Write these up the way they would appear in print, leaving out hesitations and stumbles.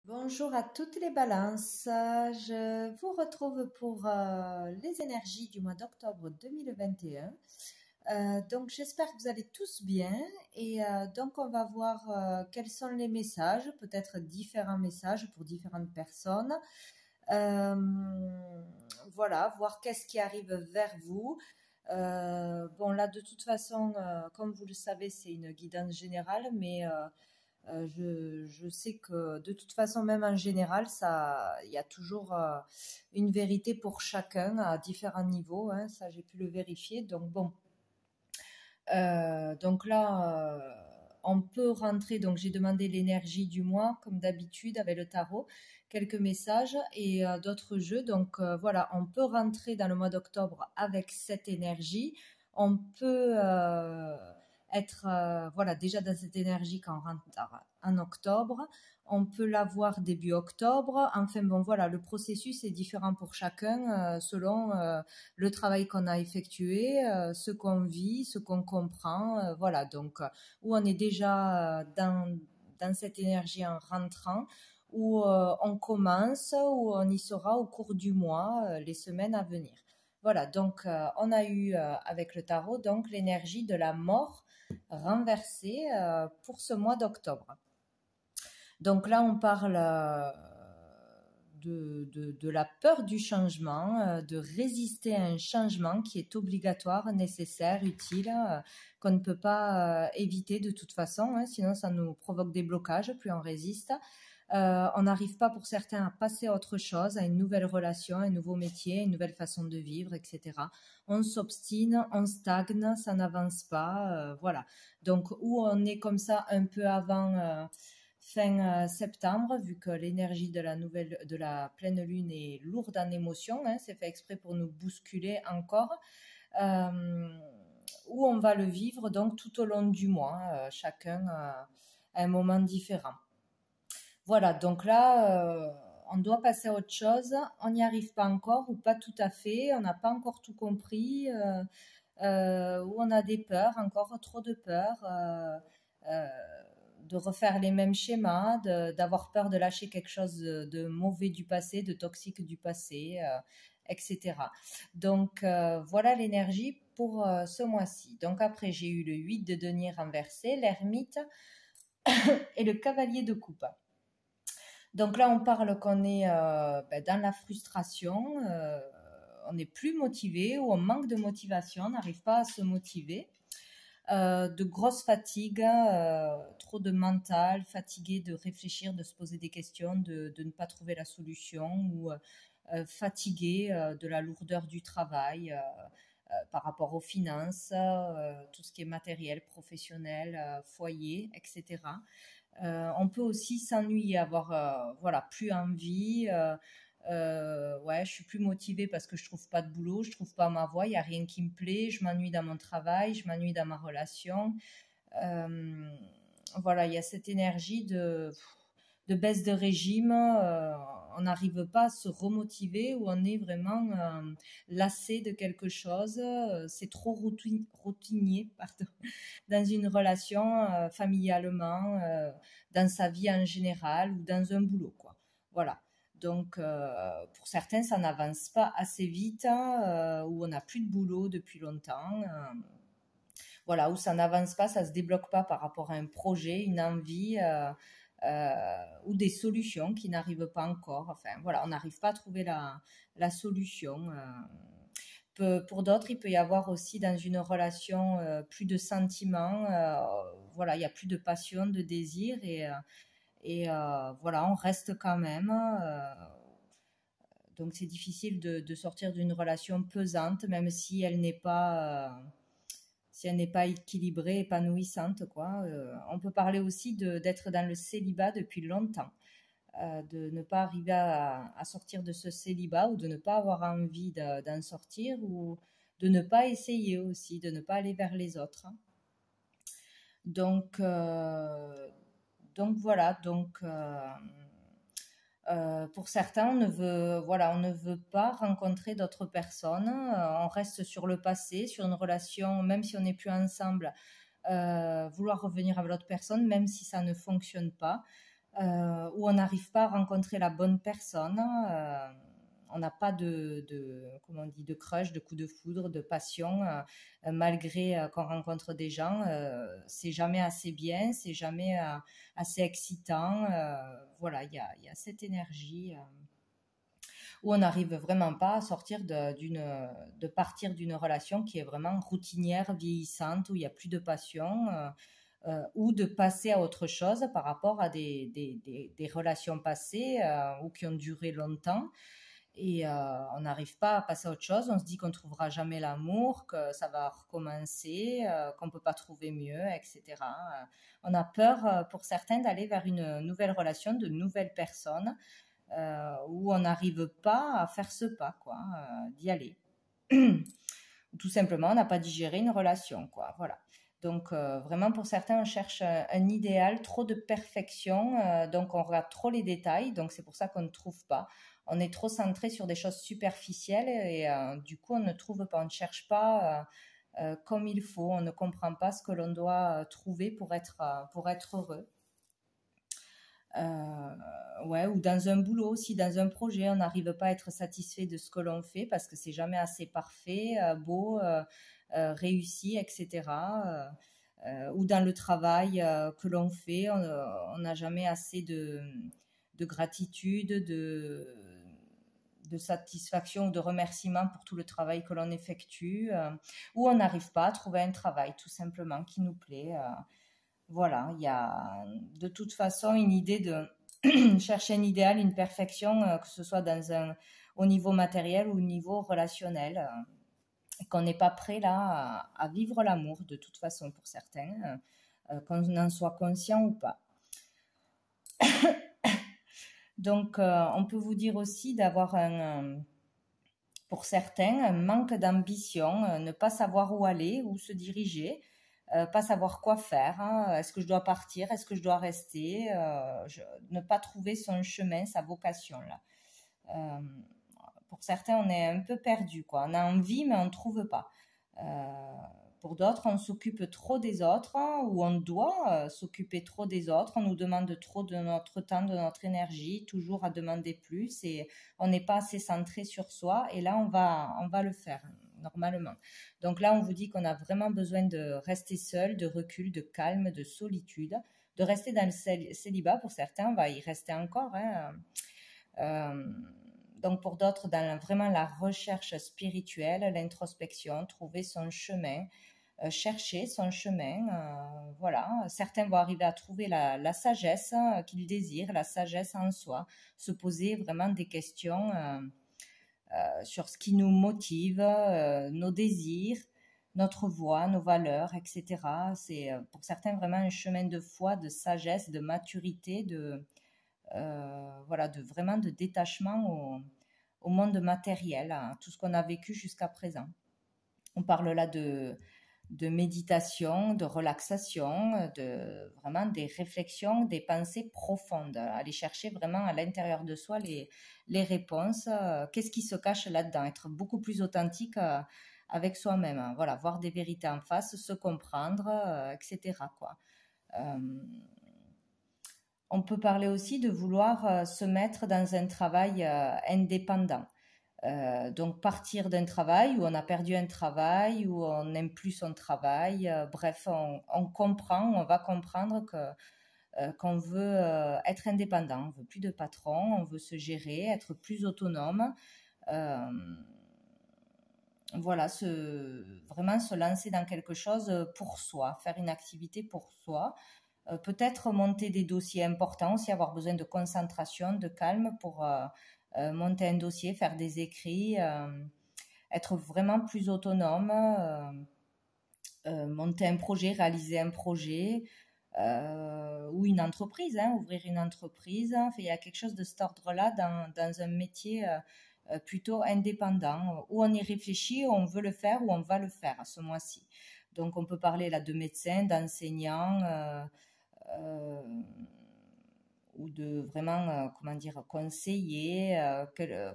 Bonjour à toutes les balances. Je vous retrouve pour les énergies du mois d'octobre 2021. Donc j'espère que vous allez tous bien et donc on va voir quels sont les messages, peut-être différents messages pour différentes personnes. Euh, voilà, voir qu'est-ce qui arrive vers vous. Bon là de toute façon, comme vous le savez, c'est une guidance générale, mais je sais que de toute façon, même en général, il y a toujours une vérité pour chacun à différents niveaux, hein, ça, j'ai pu le vérifier. Donc bon, donc là, on peut rentrer. Donc j'ai demandé l'énergie du mois, comme d'habitude avec le tarot, quelques messages et d'autres jeux. Donc voilà, on peut rentrer dans le mois d'octobre avec cette énergie. On peut être voilà déjà dans cette énergie quand on rentre en octobre. On peut l'avoir début octobre. Enfin bon, voilà, le processus est différent pour chacun selon le travail qu'on a effectué, ce qu'on vit, ce qu'on comprend. Voilà, donc où on est déjà dans cette énergie en rentrant, où on commence, où on y sera au cours du mois, les semaines à venir. Voilà, donc on a eu avec le tarot donc l'énergie de la mort renversée pour ce mois d'octobre. Donc là, on parle de la peur du changement, de résister à un changement qui est obligatoire, nécessaire, utile, qu'on ne peut pas éviter de toute façon, hein, sinon ça nous provoque des blocages, plus on résiste. On n'arrive pas pour certains à passer à autre chose, à une nouvelle relation, un nouveau métier, une nouvelle façon de vivre, etc. On s'obstine, on stagne, ça n'avance pas, voilà. Donc où on est comme ça un peu avant fin septembre, vu que l'énergie de la pleine lune est lourde en émotions, hein, c'est fait exprès pour nous bousculer encore, où on va le vivre donc tout au long du mois, chacun à un moment différent. Voilà, donc là, on doit passer à autre chose. On n'y arrive pas encore ou pas tout à fait. On n'a pas encore tout compris. Ou on a des peurs, encore trop de peurs. Euh, de refaire les mêmes schémas, d'avoir peur de lâcher quelque chose de mauvais du passé, de toxique du passé, etc. Donc voilà l'énergie pour ce mois-ci. Donc après j'ai eu le 8 de denier renversé, l'ermite et le cavalier de coupe. Donc là, on parle qu'on est dans la frustration, on n'est plus motivé ou on manque de motivation, on n'arrive pas à se motiver. De grosses fatigues, trop de mental, fatigué de réfléchir, de se poser des questions, de ne pas trouver la solution ou fatigué de la lourdeur du travail par rapport aux finances, tout ce qui est matériel, professionnel, foyer, etc. On peut aussi s'ennuyer, avoir voilà, plus envie. Ouais, je suis plus motivée parce que je trouve pas de boulot, je trouve pas ma voie, il y a rien qui me plaît, je m'ennuie dans mon travail, je m'ennuie dans ma relation. Euh, voilà, il y a cette énergie de baisse de régime. On n'arrive pas à se remotiver ou on est vraiment lassé de quelque chose. C'est trop routinier, pardon, dans une relation familialement, dans sa vie en général ou dans un boulot, quoi. Voilà. Donc, pour certains, ça n'avance pas assez vite, ou on n'a plus de boulot depuis longtemps. Voilà, où ça n'avance pas, ça se débloque pas par rapport à un projet, une envie, ou des solutions qui n'arrivent pas encore. Enfin, voilà, on n'arrive pas à trouver la solution. Pour d'autres, il peut y avoir aussi dans une relation plus de sentiments. Voilà, il y a plus de passion, de désir et voilà, on reste quand même. Donc c'est difficile de sortir d'une relation pesante, même si elle n'est pas si elle n'est pas équilibrée, épanouissante, quoi. On peut parler aussi d'être dans le célibat depuis longtemps, de ne pas arriver à sortir de ce célibat ou de ne pas avoir envie d'en sortir ou de ne pas essayer aussi, de ne pas aller vers les autres. Donc, donc voilà, pour certains, on ne veut pas rencontrer d'autres personnes. On reste sur le passé, sur une relation, même si on n'est plus ensemble, vouloir revenir avec l'autre personne, même si ça ne fonctionne pas. où on n'arrive pas à rencontrer la bonne personne. On n'a pas comment on dit, de crush, de coup de foudre, de passion, malgré qu'on rencontre des gens. C'est jamais assez bien, c'est jamais assez excitant. Voilà, il y a cette énergie où on n'arrive vraiment pas à sortir de partir d'une relation qui est vraiment routinière, vieillissante, où il n'y a plus de passion. Ou de passer à autre chose par rapport à des relations passées ou qui ont duré longtemps. Et on n'arrive pas à passer à autre chose. On se dit qu'on ne trouvera jamais l'amour, que ça va recommencer, qu'on ne peut pas trouver mieux, etc. On a peur, pour certains, d'aller vers une nouvelle relation, de nouvelles personnes, où on n'arrive pas à faire ce pas, quoi, d'y aller. Tout simplement, on n'a pas digéré une relation, quoi. Voilà. Donc, vraiment, pour certains, on cherche un idéal, trop de perfection, donc on regarde trop les détails, donc c'est pour ça qu'on ne trouve pas. On est trop centré sur des choses superficielles et du coup, on ne trouve pas, on ne cherche pas comme il faut, on ne comprend pas ce que l'on doit trouver pour être heureux. Ouais, ou dans un boulot aussi, dans un projet, on n'arrive pas à être satisfait de ce que l'on fait parce que c'est jamais assez parfait, beau, réussi, etc. Ou dans le travail que l'on fait, on n'a jamais assez de gratitude, de satisfaction ou de remerciement pour tout le travail que l'on effectue, ou on n'arrive pas à trouver un travail tout simplement qui nous plaît. Voilà, il y a de toute façon une idée de chercher un idéal, une perfection, que ce soit au niveau matériel ou au niveau relationnel, et qu'on n'est pas prêt là à vivre l'amour de toute façon pour certains, qu'on en soit conscient ou pas. Donc, on peut vous dire aussi d'avoir pour certains, un manque d'ambition, ne pas savoir où aller, où se diriger, pas savoir quoi faire. Hein. Est-ce que je dois partir? Est-ce que je dois rester? Ne pas trouver son chemin, sa vocation là. Pour certains, on est un peu perdu, quoi. On a envie, mais on ne trouve pas. Pour d'autres, on s'occupe trop des autres, hein, ou on doit s'occuper trop des autres. On nous demande trop de notre temps, de notre énergie, toujours à demander plus, et on n'est pas assez centré sur soi. Et là, on va le faire normalement. Donc là, on vous dit qu'on a vraiment besoin de rester seul, de recul, de calme, de solitude, de rester dans le célibat. Pour certains, on va y rester encore. Hein. Donc pour d'autres, dans vraiment la recherche spirituelle, l'introspection, trouver son chemin, chercher son chemin. Voilà. Certains vont arriver à trouver la sagesse qu'ils désirent, la sagesse en soi, se poser vraiment des questions sur ce qui nous motive, nos désirs, notre voix, nos valeurs, etc. C'est pour certains vraiment un chemin de foi, de sagesse, de maturité, voilà, vraiment de détachement au monde matériel, hein, tout ce qu'on a vécu jusqu'à présent. On parle là de méditation, de relaxation, vraiment des réflexions, des pensées profondes, aller chercher vraiment à l'intérieur de soi les réponses, qu'est-ce qui se cache là-dedans, être beaucoup plus authentique avec soi-même, hein, voilà, voir des vérités en face, se comprendre, etc. quoi. On peut parler aussi de vouloir se mettre dans un travail indépendant. Donc partir d'un travail où on a perdu un travail, où on n'aime plus son travail. Bref, on comprend, on va comprendre qu'on veut être indépendant. On veut plus de patron, on veut se gérer, être plus autonome. Voilà, vraiment se lancer dans quelque chose pour soi, faire une activité pour soi. Peut-être monter des dossiers importants, aussi avoir besoin de concentration, de calme pour monter un dossier, faire des écrits, être vraiment plus autonome, monter un projet, réaliser un projet ou une entreprise, hein, ouvrir une entreprise. Enfin, il y a quelque chose de cet ordre-là dans un métier plutôt indépendant, où on y réfléchit, où on veut le faire, où on va le faire à ce mois-ci. Donc on peut parler là de médecins, d'enseignants, ou de vraiment, comment dire, conseiller.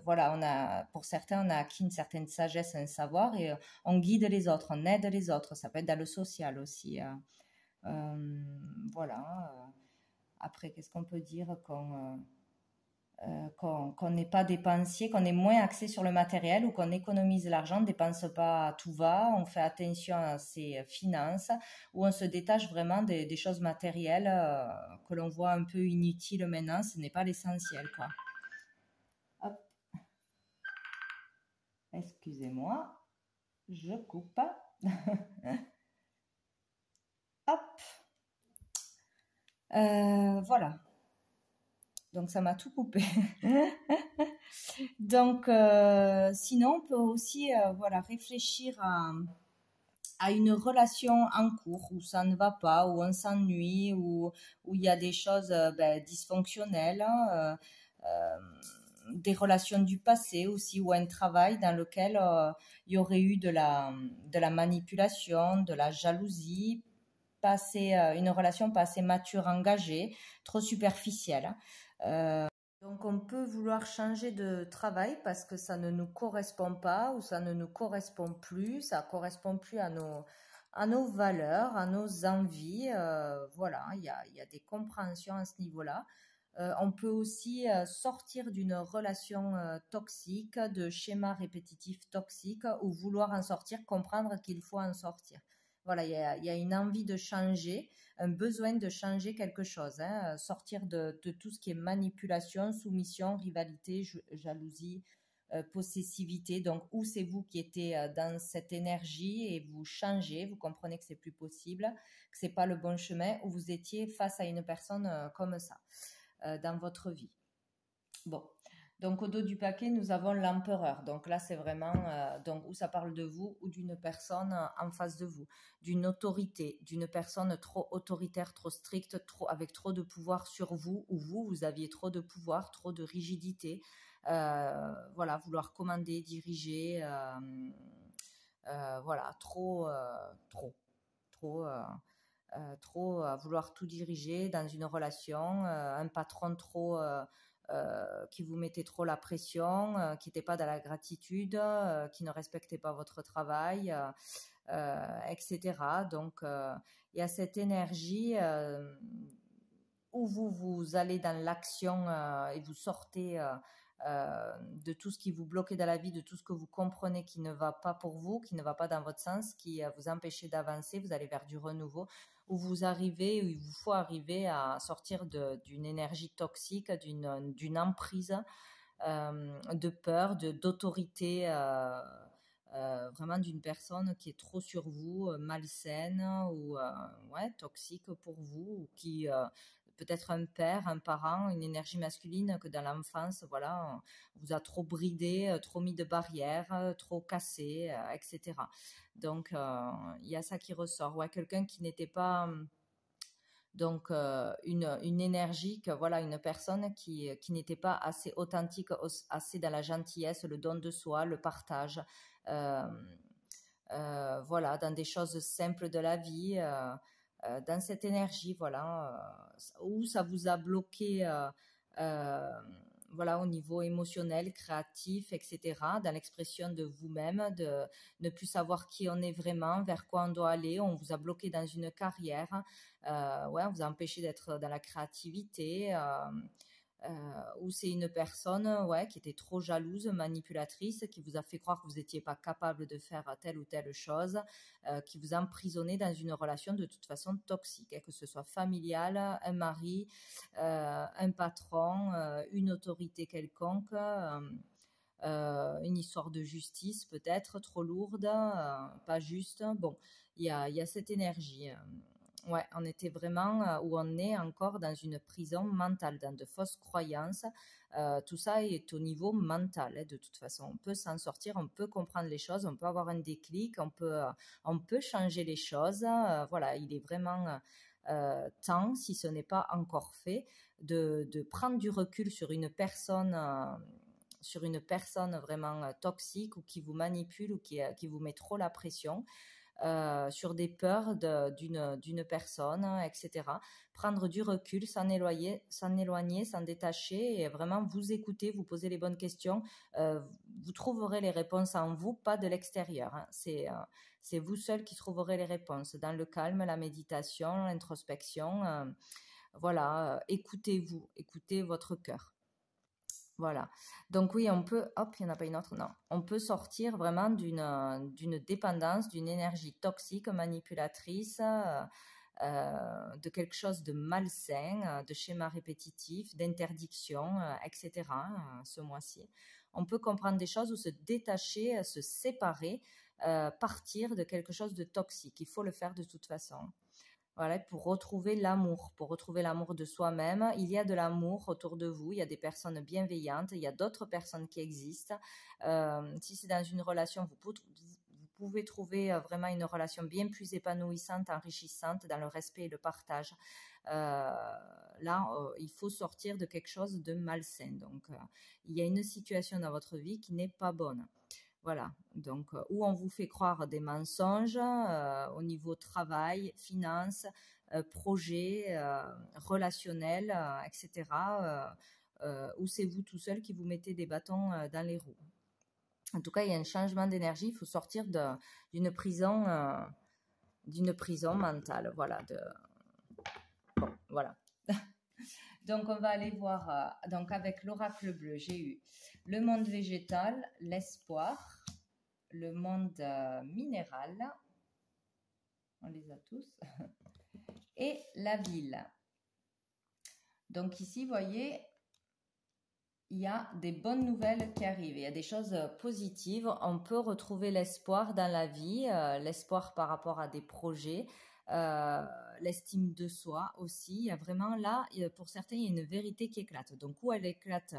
Voilà, pour certains, on a acquis une certaine sagesse, un savoir, et on guide les autres, on aide les autres. Ça peut être dans le social aussi. Voilà. après, qu'est-ce qu'on peut dire qu'on n'est pas dépensier, qu'on est moins axé sur le matériel ou qu'on économise l'argent, ne dépense pas à tout va, on fait attention à ses finances, ou on se détache vraiment des choses matérielles que l'on voit un peu inutiles maintenant, ce n'est pas l'essentiel, quoi. Hop, excusez-moi, je coupe. Hop, voilà. Donc ça m'a tout coupé. Donc sinon, on peut aussi voilà, réfléchir à une relation en cours où ça ne va pas, où on s'ennuie, où il y a des choses dysfonctionnelles, des relations du passé aussi, ou un travail dans lequel il y aurait eu de la manipulation, de la jalousie, pas assez, une relation pas assez mature, engagée, trop superficielle. Donc on peut vouloir changer de travail parce que ça ne nous correspond pas ou ça ne nous correspond plus, ça correspond plus à nos valeurs, à nos envies. Voilà, il y a des compréhensions à ce niveau-là. On peut aussi sortir d'une relation toxique, de schémas répétitifs toxiques ou vouloir en sortir, comprendre qu'il faut en sortir. Voilà, il y a une envie de changer, un besoin de changer quelque chose, hein, sortir de tout ce qui est manipulation, soumission, rivalité, jalousie, possessivité. Donc, où c'est vous qui étiez dans cette énergie et vous changez, vous comprenez que c'est plus possible, que c'est pas le bon chemin, ou vous étiez face à une personne comme ça dans votre vie. Bon, donc au dos du paquet, nous avons l'empereur. Donc là, c'est vraiment donc où ça parle de vous ou d'une personne en face de vous, d'une autorité, d'une personne trop autoritaire, trop stricte, avec trop de pouvoir sur vous, ou vous aviez trop de pouvoir, trop de rigidité. Voilà, vouloir commander, diriger, voilà, trop. Trop à vouloir tout diriger dans une relation, un patron trop qui vous mettait trop la pression, qui n'était pas dans la gratitude, qui ne respectait pas votre travail, etc. Donc, il y a cette énergie où vous allez dans l'action et vous sortez de tout ce qui vous bloquait dans la vie, de tout ce que vous comprenez qui ne va pas pour vous, qui ne va pas dans votre sens, qui vous empêchez d'avancer, vous allez vers du renouveau, où vous arrivez, où il vous faut arriver à sortir d'une énergie toxique, d'une emprise, de peur, d'autorité, vraiment d'une personne qui est trop sur vous, malsaine ou ouais, toxique pour vous, ou qui peut-être un père, un parent, une énergie masculine que dans l'enfance, voilà, vous a trop bridé, trop mis de barrières, trop cassé, etc. Donc, il y a ça qui ressort. Ouais, quelqu'un qui n'était pas donc une énergie, voilà, une personne qui n'était pas assez authentique, assez dans la gentillesse, le don de soi, le partage, euh, voilà, dans des choses simples de la vie, dans cette énergie, voilà, où ça vous a bloqué, euh, voilà, au niveau émotionnel, créatif, etc., dans l'expression de vous-même, de ne plus savoir qui on est vraiment, vers quoi on doit aller, on vous a bloqué dans une carrière, ouais, on vous a empêché d'être dans la créativité, ou c'est une personne ouais, qui était trop jalouse, manipulatrice, qui vous a fait croire que vous n'étiez pas capable de faire telle ou telle chose, qui vous a emprisonné dans une relation de toute façon toxique, hein, que ce soit familiale, un mari, un patron, une autorité quelconque. Une histoire de justice peut-être trop lourde, pas juste. Bon, il y a cette énergie. Ouais, on était vraiment où on est encore dans une prison mentale, dans de fausses croyances. Tout ça est au niveau mental, hein, de toute façon. On peut s'en sortir, on peut comprendre les choses, on peut avoir un déclic, on peut changer les choses. Voilà, il est vraiment temps, si ce n'est pas encore fait, de prendre du recul sur une personne vraiment toxique ou qui vous manipule ou qui vous met trop la pression. Sur des peurs d'une personne, etc. Prendre du recul, s'en éloigner, s'en détacher et vraiment vous écouter, vous poser les bonnes questions. Vous trouverez les réponses en vous, pas de l'extérieur. Hein. C'est vous seul qui trouverez les réponses dans le calme, la méditation, l'introspection. Voilà, écoutez-vous, écoutez votre cœur. Voilà. Donc oui, on peut, hop, il n'y en a pas une autre, non. On peut sortir vraiment d'une dépendance, d'une énergie toxique, manipulatrice, de quelque chose de malsain, de schéma répétitif, d'interdiction, etc. Ce mois-ci. On peut comprendre des choses ou se détacher, se séparer, partir de quelque chose de toxique. Il faut le faire de toute façon. Voilà, pour retrouver l'amour de soi-même. Il y a de l'amour autour de vous, il y a des personnes bienveillantes, il y a d'autres personnes qui existent. Si c'est dans une relation, vous pouvez trouver vraiment une relation bien plus épanouissante, enrichissante, dans le respect et le partage. Là, il faut sortir de quelque chose de malsain. Donc, il y a une situation dans votre vie qui n'est pas bonne. Voilà, donc où on vous fait croire des mensonges au niveau travail, finances, projet, relationnel, etc. Ou c'est vous tout seul qui vous mettez des bâtons dans les roues. En tout cas, il y a un changement d'énergie, il faut sortir d'une prison mentale. Voilà, bon, voilà. Donc, on va aller voir, donc avec l'oracle bleu, j'ai eu le monde végétal, l'espoir, le monde minéral, on les a tous, et la ville. Donc ici, vous voyez, il y a des bonnes nouvelles qui arrivent, il y a des choses positives, on peut retrouver l'espoir dans la vie, l'espoir par rapport à des projets, l'estime de soi aussi. Il y a vraiment là, pour certains, il y a une vérité qui éclate. Donc, où elle éclate,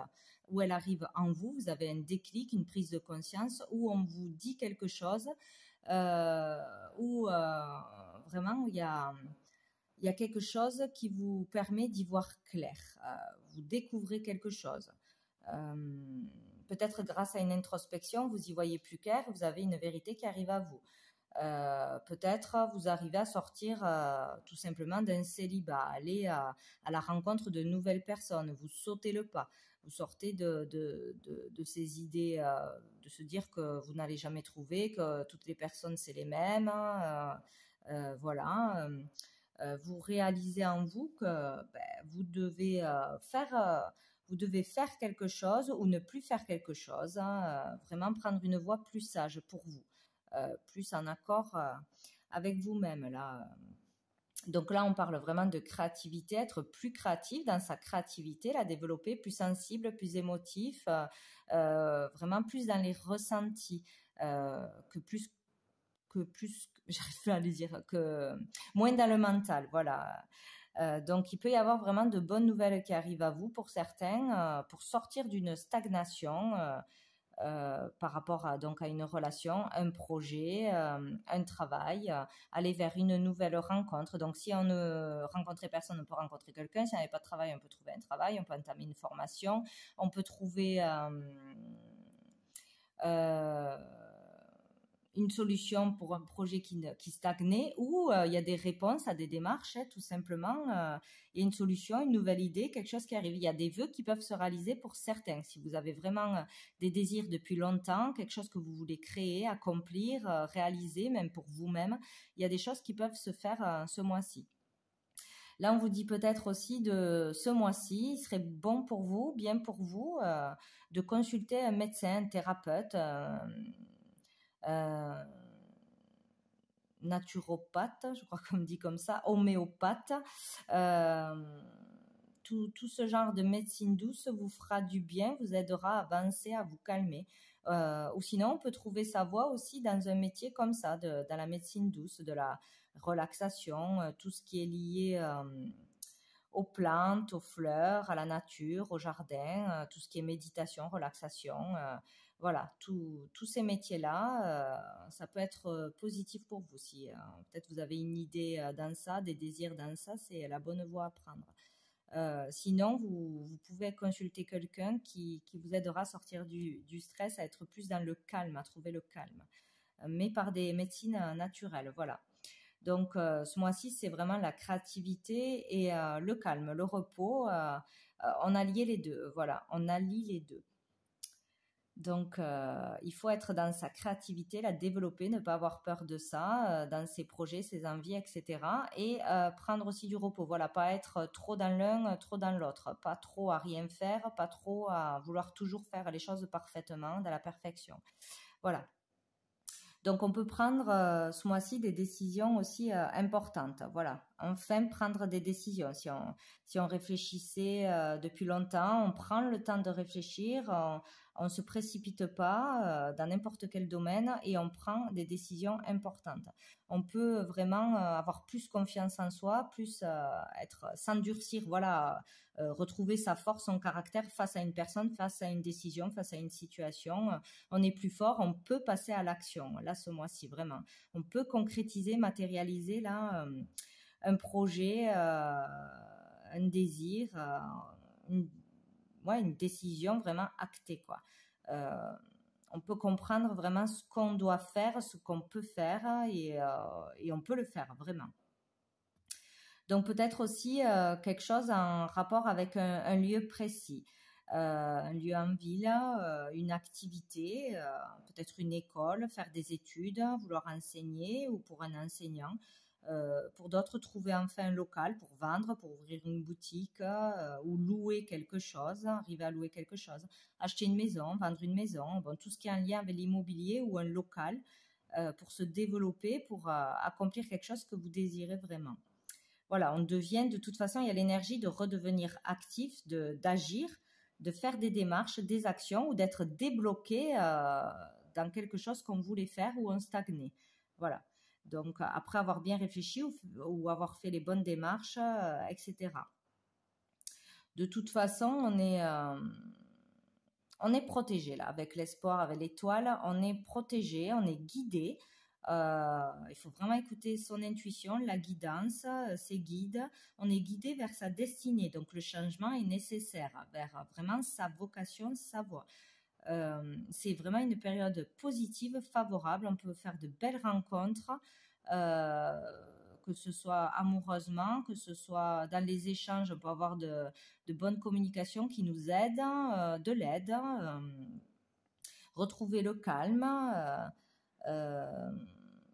où elle arrive en vous, vous avez un déclic, une prise de conscience, où on vous dit quelque chose, où vraiment il y a quelque chose qui vous permet d'y voir clair. Vous découvrez quelque chose. Peut-être grâce à une introspection, vous y voyez plus clair, vous avez une vérité qui arrive à vous. Peut-être vous arrivez à sortir tout simplement d'un célibat, aller à la rencontre de nouvelles personnes, vous sautez le pas, vous sortez de ces idées, de se dire que vous n'allez jamais trouver, que toutes les personnes c'est les mêmes, voilà. Vous réalisez en vous que vous devez faire quelque chose ou ne plus faire quelque chose, vraiment prendre une voie plus sage pour vous. Plus en accord avec vous-même là. Donc là, on parle vraiment de créativité, être plus créatif dans sa créativité, la développer, plus sensible, plus émotif, vraiment plus dans les ressentis, j'arrive pas à le dire, que moins dans le mental, voilà. Donc, il peut y avoir vraiment de bonnes nouvelles qui arrivent à vous pour certains, pour sortir d'une stagnation. Par rapport à une relation, un projet, un travail, aller vers une nouvelle rencontre. Donc, si on ne rencontrait personne, on peut rencontrer quelqu'un. Si on n'avait pas de travail, on peut trouver un travail, on peut entamer une formation, on peut trouver une solution pour un projet qui stagnait, ou il y a des réponses à des démarches, tout simplement. Il y a une solution, une nouvelle idée, quelque chose qui arrive. Il y a des vœux qui peuvent se réaliser pour certains. Si vous avez vraiment des désirs depuis longtemps, quelque chose que vous voulez créer, accomplir, réaliser, même pour vous-même, il y a des choses qui peuvent se faire ce mois-ci. Là, on vous dit peut-être aussi de ce mois-ci, il serait bon pour vous, bien pour vous, de consulter un médecin, un thérapeute, naturopathe, je crois qu'on dit comme ça, homéopathe. Tout ce genre de médecine douce vous fera du bien, vous aidera à avancer, à vous calmer. Ou sinon, on peut trouver sa voie aussi dans un métier comme ça, dans la médecine douce, de la relaxation, tout ce qui est lié aux plantes, aux fleurs, à la nature, au jardin, tout ce qui est méditation, relaxation. Voilà, tous ces métiers-là, ça peut être positif pour vous. Si peut-être vous avez une idée dans ça, des désirs dans ça, c'est la bonne voie à prendre. Sinon, vous pouvez consulter quelqu'un qui vous aidera à sortir du stress, à être plus dans le calme, à trouver le calme, mais par des médecines naturelles. Voilà. Donc, ce mois-ci, c'est vraiment la créativité et le calme, le repos. On allie les deux. Voilà, on allie les deux. Donc, il faut être dans sa créativité, la développer, ne pas avoir peur de ça, dans ses projets, ses envies, etc. Et prendre aussi du repos. Voilà, pas être trop dans l'un, trop dans l'autre. Pas trop à rien faire, pas trop à vouloir toujours faire les choses parfaitement, dans la perfection. Voilà. Donc, on peut prendre ce mois-ci des décisions aussi importantes. Voilà, enfin prendre des décisions. Si on réfléchissait depuis longtemps, on prend le temps de réfléchir, on se précipite pas dans n'importe quel domaine et on prend des décisions importantes. On peut vraiment avoir plus confiance en soi, plus s'endurcir, voilà, retrouver sa force, son caractère face à une personne, face à une décision, face à une situation. On est plus fort, on peut passer à l'action. Là, ce mois-ci, vraiment, on peut concrétiser, matérialiser là un projet, un désir, une décision vraiment actée, quoi. On peut comprendre vraiment ce qu'on doit faire, ce qu'on peut faire et on peut le faire vraiment. Donc peut-être aussi quelque chose en rapport avec un lieu précis, un lieu en ville, une activité, peut-être une école, faire des études, vouloir enseigner ou pour un enseignant. Pour d'autres, trouver enfin un local pour vendre, pour ouvrir une boutique ou louer quelque chose, arriver à louer quelque chose, acheter une maison, vendre une maison, bon, tout ce qui est en lien avec l'immobilier ou un local pour se développer, pour accomplir quelque chose que vous désirez vraiment. Voilà, on devient, de toute façon, il y a l'énergie de redevenir actif, d'agir, de faire des démarches, des actions ou d'être débloqué dans quelque chose qu'on voulait faire ou on stagnait. Voilà. Donc, après avoir bien réfléchi ou avoir fait les bonnes démarches, etc. De toute façon, on est protégé là, avec l'espoir, avec l'étoile, on est protégé, on est guidé. Il faut vraiment écouter son intuition, la guidance, ses guides. On est guidé vers sa destinée, donc le changement est nécessaire, vers vraiment sa vocation, sa voie. C'est vraiment une période positive, favorable. On peut faire de belles rencontres, que ce soit amoureusement, que ce soit dans les échanges. On peut avoir de bonnes communications qui nous aident, de l'aide, retrouver le calme.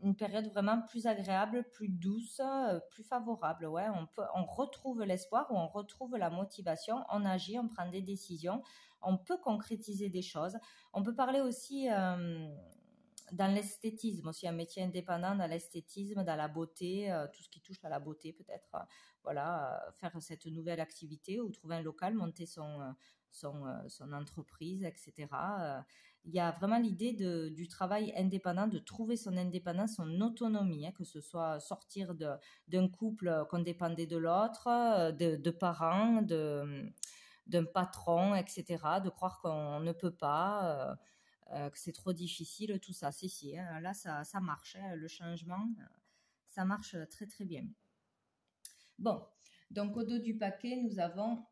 Une période vraiment plus agréable, plus douce, plus favorable. Ouais, on retrouve l'espoir ou on retrouve la motivation, on agit, on prend des décisions, on peut concrétiser des choses. On peut parler aussi dans l'esthétisme, aussi un métier indépendant dans l'esthétisme, dans la beauté, tout ce qui touche à la beauté peut-être. Voilà, faire cette nouvelle activité ou trouver un local, monter son entreprise, etc. Il y a vraiment l'idée du travail indépendant, de trouver son indépendance, son autonomie, hein, que ce soit sortir d'un couple qu'on dépendait de l'autre, de parents, d'un patron, etc. De croire qu'on ne peut pas, que c'est trop difficile, tout ça. Si, hein, là, ça marche, hein, le changement, ça marche très, très bien. Bon, donc au dos du paquet, nous avons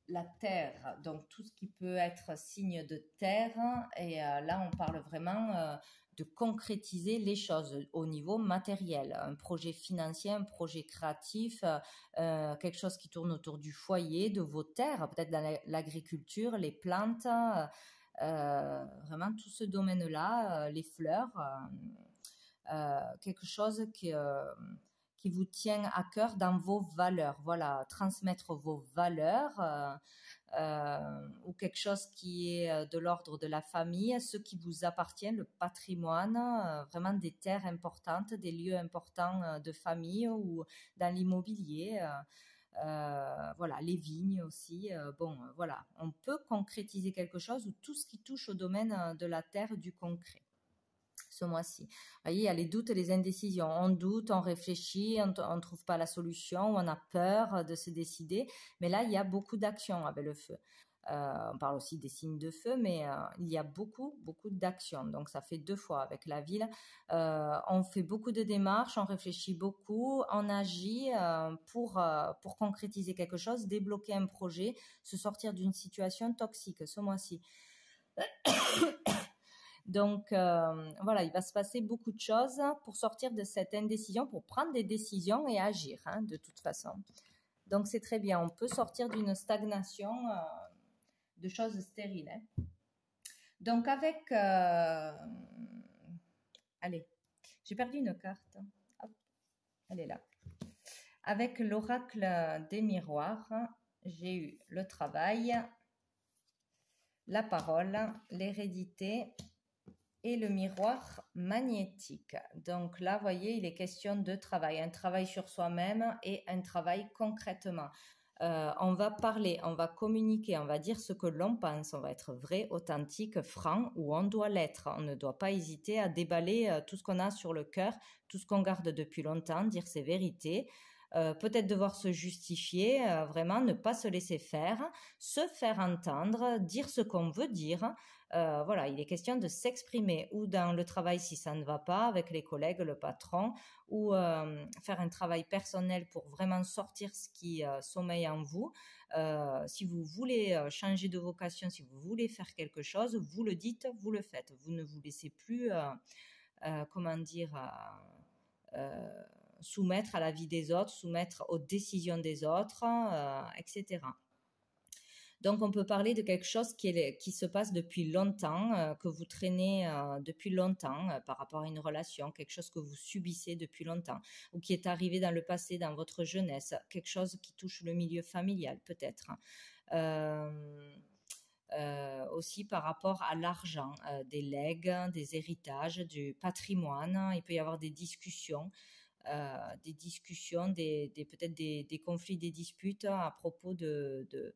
la terre, donc tout ce qui peut être signe de terre. Et là, on parle vraiment de concrétiser les choses au niveau matériel. Un projet financier, un projet créatif, quelque chose qui tourne autour du foyer, de vos terres, peut-être dans l'agriculture, les plantes, vraiment tout ce domaine-là, les fleurs, quelque chose qui vous tient à cœur dans vos valeurs. Voilà, transmettre vos valeurs ou quelque chose qui est de l'ordre de la famille, ce qui vous appartient, le patrimoine, vraiment des terres importantes, des lieux importants de famille ou dans l'immobilier. Voilà, les vignes aussi. Voilà, on peut concrétiser quelque chose ou tout ce qui touche au domaine de la terre, du concret. Ce mois-ci. Vous voyez, il y a les doutes et les indécisions. On doute, on réfléchit, on ne trouve pas la solution, on a peur de se décider. Mais là, il y a beaucoup d'actions avec le feu. On parle aussi des signes de feu, mais il y a beaucoup, beaucoup d'actions. Donc, ça fait 2 fois avec la ville. On fait beaucoup de démarches, on réfléchit beaucoup, on agit pour concrétiser quelque chose, débloquer un projet, se sortir d'une situation toxique ce mois-ci. Donc, voilà, il va se passer beaucoup de choses pour sortir de cette indécision, pour prendre des décisions et agir, hein, de toute façon. Donc, c'est très bien. On peut sortir d'une stagnation de choses stériles. Hein. Donc avec... allez, j'ai perdu une carte. Hop, elle est là. Avec l'oracle des miroirs, j'ai eu le travail, la parole, l'hérédité et le miroir magnétique. Donc là, vous voyez, il est question de travail, un travail sur soi-même et un travail concrètement. On va parler, on va communiquer, on va dire ce que l'on pense, on va être vrai, authentique, franc, où on doit l'être. On ne doit pas hésiter à déballer tout ce qu'on a sur le cœur, tout ce qu'on garde depuis longtemps, dire ses vérités. Peut-être devoir se justifier, vraiment ne pas se laisser faire, se faire entendre, dire ce qu'on veut dire. Voilà, il est question de s'exprimer ou dans le travail si ça ne va pas, avec les collègues, le patron, ou faire un travail personnel pour vraiment sortir ce qui sommeille en vous. Si vous voulez changer de vocation, si vous voulez faire quelque chose, vous le dites, vous le faites. Vous ne vous laissez plus, comment dire, soumettre à la vie des autres, soumettre aux décisions des autres, etc. Donc, on peut parler de quelque chose qui se passe depuis longtemps, que vous traînez depuis longtemps par rapport à une relation, quelque chose que vous subissez depuis longtemps, ou qui est arrivé dans le passé, dans votre jeunesse, quelque chose qui touche le milieu familial, peut-être. Aussi par rapport à l'argent, des legs, des héritages, du patrimoine. Il peut y avoir des discussions, peut-être des conflits, des disputes à propos de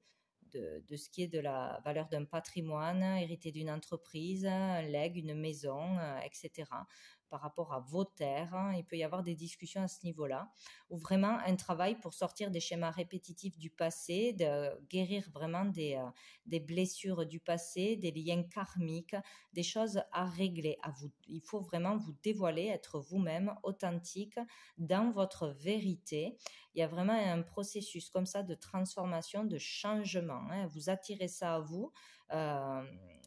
ce qui est de la valeur d'un patrimoine, hérité d'une entreprise, un legs, une maison, etc. Par rapport à vos terres, il peut y avoir des discussions à ce niveau-là, ou vraiment un travail pour sortir des schémas répétitifs du passé, de guérir vraiment des blessures du passé, des liens karmiques, des choses à régler. Il faut vraiment vous dévoiler, être vous-même, authentique, dans votre vérité. Il y a vraiment un processus comme ça de transformation, de changement. Vous attirez ça à vous,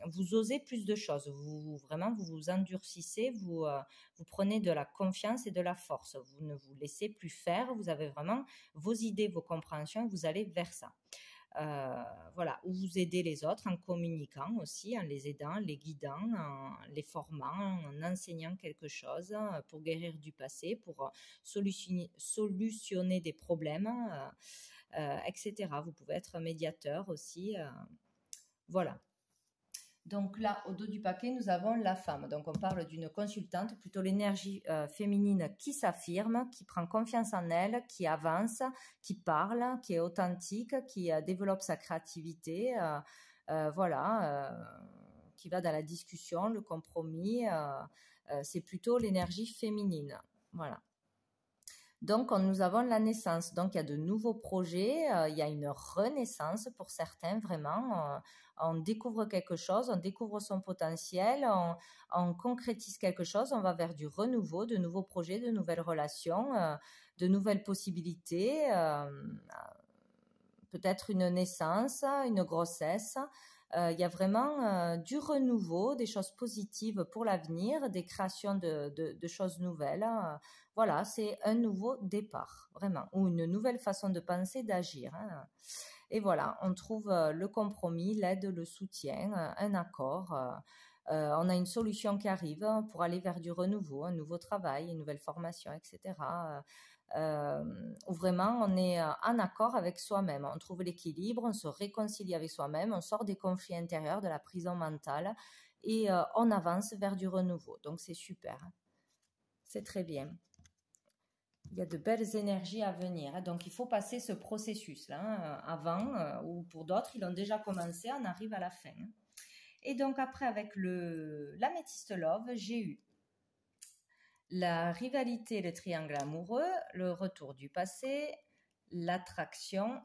vous osez plus de choses. Vraiment, vous vous endurcissez, vous prenez de la confiance et de la force. Vous ne vous laissez plus faire. Vous avez vraiment vos idées, vos compréhensions. Vous allez vers ça. Voilà, ou vous aidez les autres en communiquant aussi, en les aidant, les guidant, en les formant, en enseignant quelque chose pour guérir du passé, pour solutionner des problèmes, etc. Vous pouvez être médiateur aussi. Voilà. Donc là, au dos du paquet, nous avons la femme. Donc on parle d'une consultante, plutôt l'énergie féminine qui s'affirme, qui prend confiance en elle, qui avance, qui parle, qui est authentique, qui développe sa créativité, qui va dans la discussion, le compromis. C'est plutôt l'énergie féminine. Voilà. Donc, nous avons la naissance. Donc, il y a de nouveaux projets, il y a une renaissance pour certains, vraiment. On découvre quelque chose, on découvre son potentiel, on concrétise quelque chose, on va vers du renouveau, de nouveaux projets, de nouvelles relations, de nouvelles possibilités, peut-être une naissance, une grossesse. Il y a vraiment du renouveau, des choses positives pour l'avenir, des créations de choses nouvelles. Voilà, c'est un nouveau départ, vraiment, ou une nouvelle façon de penser, d'agir. Et voilà, on trouve le compromis, l'aide, le soutien, un accord. On a une solution qui arrive pour aller vers du renouveau, un nouveau travail, une nouvelle formation, etc. Où vraiment on est en accord avec soi-même, on trouve l'équilibre, on se réconcilie avec soi-même, on sort des conflits intérieurs, de la prison mentale et on avance vers du renouveau. Donc c'est super, c'est très bien. Il y a de belles énergies à venir, donc il faut passer ce processus-là avant, ou pour d'autres, ils ont déjà commencé, on arrive à la fin. Et donc après, avec l'améthyste love, j'ai eu la rivalité, le triangle amoureux, le retour du passé, l'attraction,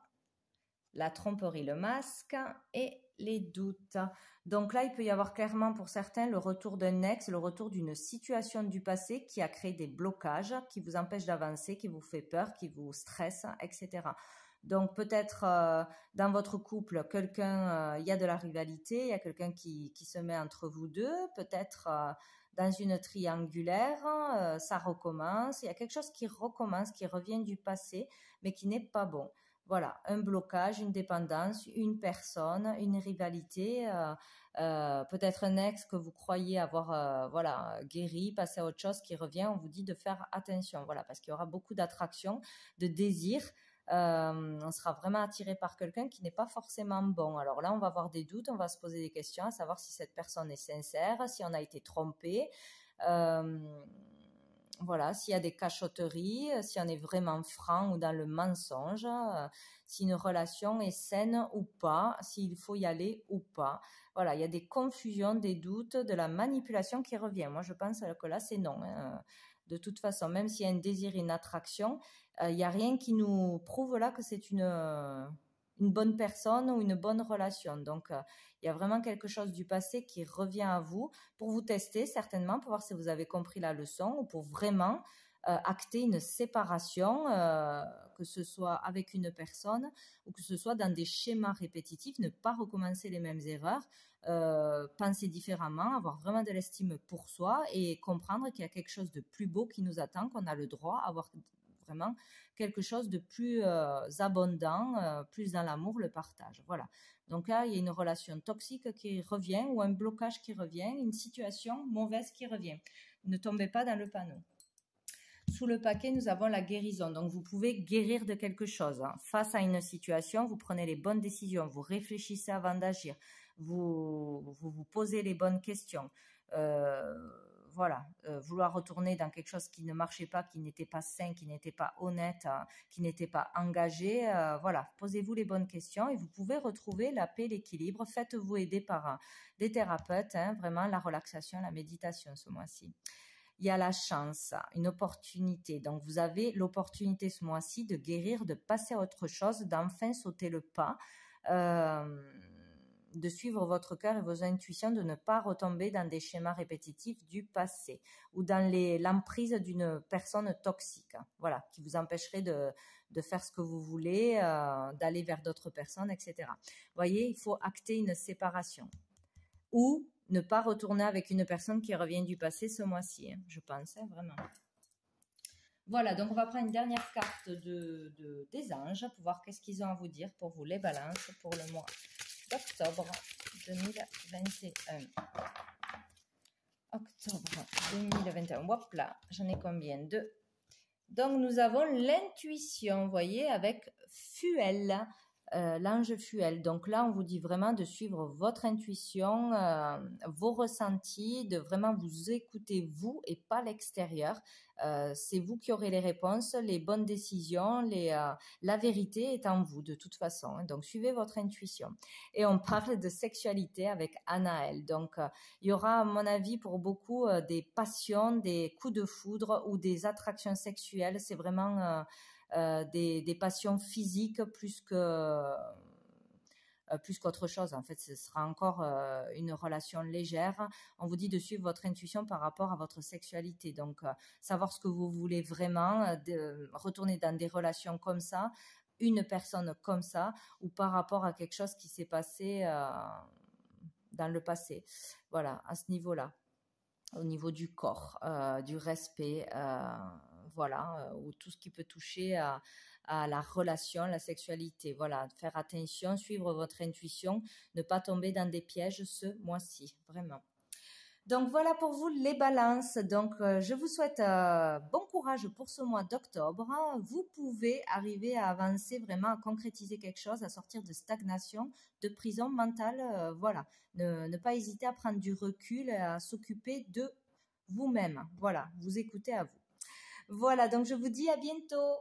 la tromperie, le masque et les doutes. Donc là, il peut y avoir clairement pour certains le retour d'un ex, le retour d'une situation du passé qui a créé des blocages, qui vous empêche d'avancer, qui vous fait peur, qui vous stresse, etc. Donc peut-être dans votre couple, il y a de la rivalité, il y a quelqu'un qui se met entre vous deux, peut-être dans une triangulaire, ça recommence, il y a quelque chose qui recommence, qui revient du passé, mais qui n'est pas bon. Voilà, un blocage, une dépendance, une personne, une rivalité, peut-être un ex que vous croyez avoir voilà, guéri, passé à autre chose qui revient, on vous dit de faire attention, voilà, parce qu'il y aura beaucoup d'attraction, de désir. On sera vraiment attiré par quelqu'un qui n'est pas forcément bon. Alors là, on va avoir des doutes, on va se poser des questions, à savoir si cette personne est sincère, si on a été trompé. Voilà, s'il y a des cachotteries, si on est vraiment franc ou dans le mensonge, si une relation est saine ou pas, s'il faut y aller ou pas. Voilà, il y a des confusions, des doutes, de la manipulation qui revient. Moi, je pense que là, c'est non. De toute façon, même s'il y a un désir, une attraction, il n'y a rien qui nous prouve là que c'est une bonne personne ou une bonne relation. Donc, il y a vraiment quelque chose du passé qui revient à vous pour vous tester certainement, pour voir si vous avez compris la leçon ou pour vraiment acter une séparation, que ce soit avec une personne ou que ce soit dans des schémas répétitifs, ne pas recommencer les mêmes erreurs, penser différemment, avoir vraiment de l'estime pour soi et comprendre qu'il y a quelque chose de plus beau qui nous attend, qu'on a le droit d'avoir vraiment quelque chose de plus abondant, plus dans l'amour, le partage. Voilà. Donc là, il y a une relation toxique qui revient ou un blocage qui revient, une situation mauvaise qui revient. Ne tombez pas dans le panneau. Sous le paquet, nous avons la guérison. Donc, vous pouvez guérir de quelque chose. Face à une situation, vous prenez les bonnes décisions, vous réfléchissez avant d'agir, vous posez les bonnes questions. Voilà, vouloir retourner dans quelque chose qui ne marchait pas, qui n'était pas sain, qui n'était pas honnête, qui n'était pas engagé, voilà, posez-vous les bonnes questions et vous pouvez retrouver la paix, l'équilibre. Faites-vous aider par des thérapeutes, vraiment la relaxation, la méditation ce mois-ci. Il y a la chance, une opportunité. Donc, vous avez l'opportunité ce mois-ci de guérir, de passer à autre chose, d'enfin sauter le pas, de suivre votre cœur et vos intuitions, de ne pas retomber dans des schémas répétitifs du passé ou dans l'emprise d'une personne toxique, voilà, qui vous empêcherait de faire ce que vous voulez, d'aller vers d'autres personnes, etc. Vous voyez, il faut acter une séparation. Ou ne pas retourner avec une personne qui revient du passé ce mois-ci, je pense, vraiment. Voilà, donc on va prendre une dernière carte des anges pour voir qu'est-ce qu'ils ont à vous dire pour vous, les balances, pour le mois d'octobre 2021. Octobre 2021. Hop là, j'en ai combien? 2. Donc nous avons l'intuition, vous voyez, avec Fuel. L'ange Fuel. Donc là, on vous dit vraiment de suivre votre intuition, vos ressentis, de vraiment vous écouter vous et pas l'extérieur. C'est vous qui aurez les réponses, les bonnes décisions, la vérité est en vous de toute façon. Donc suivez votre intuition. Et on parle de sexualité avec Anaël. Donc il y aura, à mon avis, pour beaucoup des passions, des coups de foudre ou des attractions sexuelles. C'est vraiment des passions physiques plus qu'autre chose. En fait, ce sera encore une relation légère. On vous dit de suivre votre intuition par rapport à votre sexualité. Donc, savoir ce que vous voulez vraiment, retourner dans des relations comme ça, une personne comme ça, ou par rapport à quelque chose qui s'est passé dans le passé. Voilà, à ce niveau-là. Au niveau du corps, du respect, voilà, ou tout ce qui peut toucher à la relation, la sexualité. Voilà, faire attention, suivre votre intuition, ne pas tomber dans des pièges ce mois-ci, vraiment. Donc voilà pour vous les balances. Donc je vous souhaite bon courage pour ce mois d'octobre. Vous pouvez arriver à avancer vraiment, à concrétiser quelque chose, à sortir de stagnation, de prison mentale. Voilà, ne pas hésiter à prendre du recul, à s'occuper de vous-même. Voilà, vous écoutez à vous. Voilà, donc je vous dis à bientôt.